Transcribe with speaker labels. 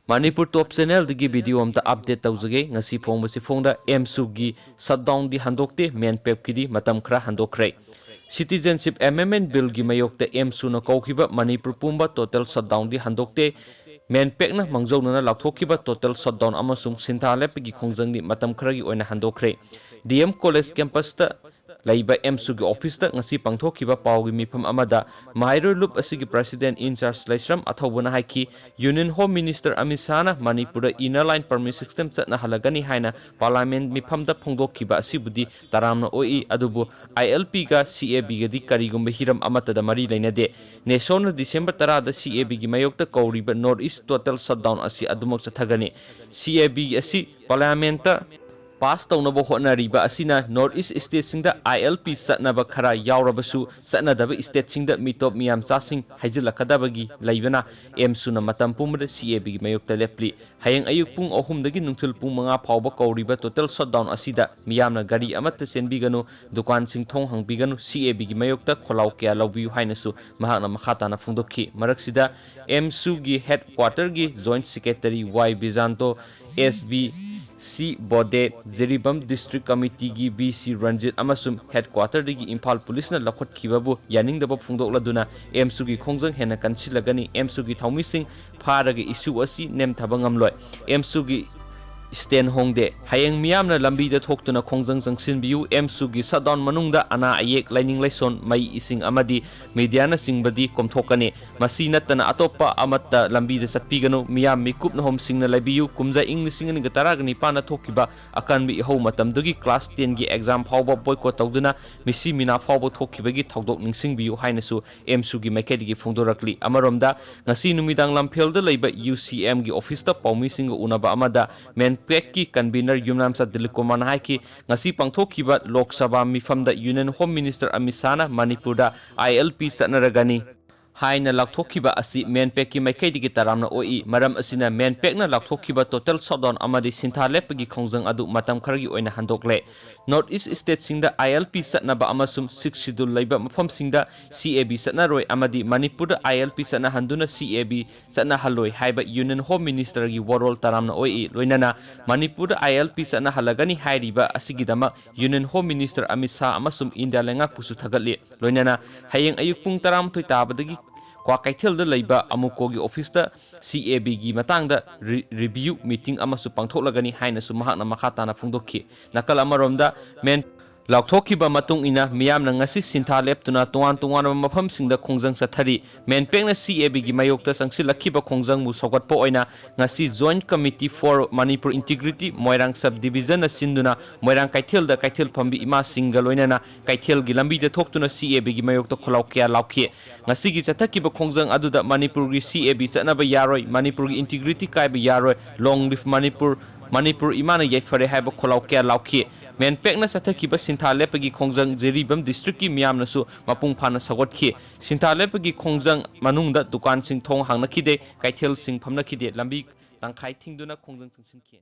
Speaker 1: Manipur Top Channel digi video amta update tawjage ngasi phongbasi phongda AMSU gi shutdown di handokte main pep kidi matam khra handokre Citizenship Amendment Bill gi mayokta AMSU na kawkhiba Manipur pumba total shutdown di handokte main pek na mangjona lakthokiba total shutdown amasung sintha lep gi khongjang di matam khra gi oina handokre DM College campus ta laiba AMSU gi office ta ngasi pangthokiba pawgi mifam amada Mahairu Loop asigi president in charge Laisram athawbuna haiki Union Home Minister Amit Shah na Manipur inner line permit system chatna halagani haina parliament mifam da phongdokkiba asibudi taramna oi adubu ILP ga CAB ga di karigumba hiram amata da mari lainade Nation December 10 da CAB gi mayokta kauriba North East total shutdown asi adumok chathagani CAB asi parliament pass tawnabo hotnariba asina North East state singda ILP satnaba khara yaurabasu satnadaba state singda mitop miyam chasing haijilakadabagi laibana AMSU na matam pumda CAB gi mayokta lepli hayang ayuk pung 3 dagi nungthul pung 5 phawba kauriba total shutdown asida miyamna gari amatta senbiganu dukan sing thong hangbiganu CAB gi mayokta kholaw kya lawbiu hainasu mahakna makhatana phungdokhi maraksida AMSU gi headquarter gi joint secretary Y Bijanto SB C Bode Zeribam District Committee gi BC Ranjit amasum headquarter digi Imphal Police na lakhot khibabu yaning daba phungdokladuna AMSU gi khongjang hena kansilagani AMSU gi thaomising pharagi issue asi nem thabangamloi AMSU gi stand hongde hayang miyamna lambi da thoktuna khongjang jangsinbiu AMSU gi shutdown manungda ana ayek lining laison mai ising amadi media na singbadi komthokani masi natana atopa amatta lambi da satpiganu miyam mikup na hom singna labiu kumja ing singani ga taragani pana thokiba akan bi ho matamdugi class 10 gi exam phawba boycott tawduna misi mina phawba thokkibagi tawdok ningsingbiu hainasu AMSU gi maikedi gi phongdorakli amaromda ngasi numidang lamphel da leiba UCM gi office ta paumi singa unaba amada men Pekki convener Yumnam Sa Dilikuman Haiki ngasi pangthokiba Lok Sabha mifamda Union Home Minister Amit Shah na Manipurda ILP satnaragani haina lakthokiba asi main pekki maikaidigi taramna oi maram asina main pekna lakthokiba total shutdown amadi sintha lepgi khongjang adu matam khargi oina handokle North East state singda ILP satnaba amasum 6 schedule laiba mafam singda CAB satnaroi amadi Manipur ILP satna handuna CAB satna haloi haiba Union Home Minister gi warol taramna oi loinana Manipur ILP satna halagani hairiba asigidama Union Home Minister Amit Shah amasum India lenga pusu thagatli loinana hayeng ayuk pung 13 tabadagi kwa kaithel da leiba amuko gi office ta CAB gi matangda review meeting amasu pangthoklagani haina su mahakna makhatana phungdokhi nakal amaromda men lakthokiba matung ina miyamna ngasi sintha leptuna tuan mafam singda khongjang chathari men pekna CAB gi mayokta sangsilakhiba khongjang mu sogatpo oina ngasi joint committee for Manipur integrity moirang subdivision na sinduna moirang kaithel da kaithel phambi ima single oinana kaithel gi lambi da thoktuna CAB gi mayokta kholaw kya laukhi ngasi gi chathakiba khongjang aduda Manipur gi CAB satnaba yaroi Manipur gi integrity kaiba yaroi long live Manipur imana yaifare haiba kholaw kya laukhi men pekna sathakiba sintha lepagi khongjang Jeribam district ki miyamnasu mapung phana sagotki sintha lepagi khongjang manungda dukan sing thong hangnakhide kaithel sing phamnakhide lambi tangkhai thingduna khongjang thungsinki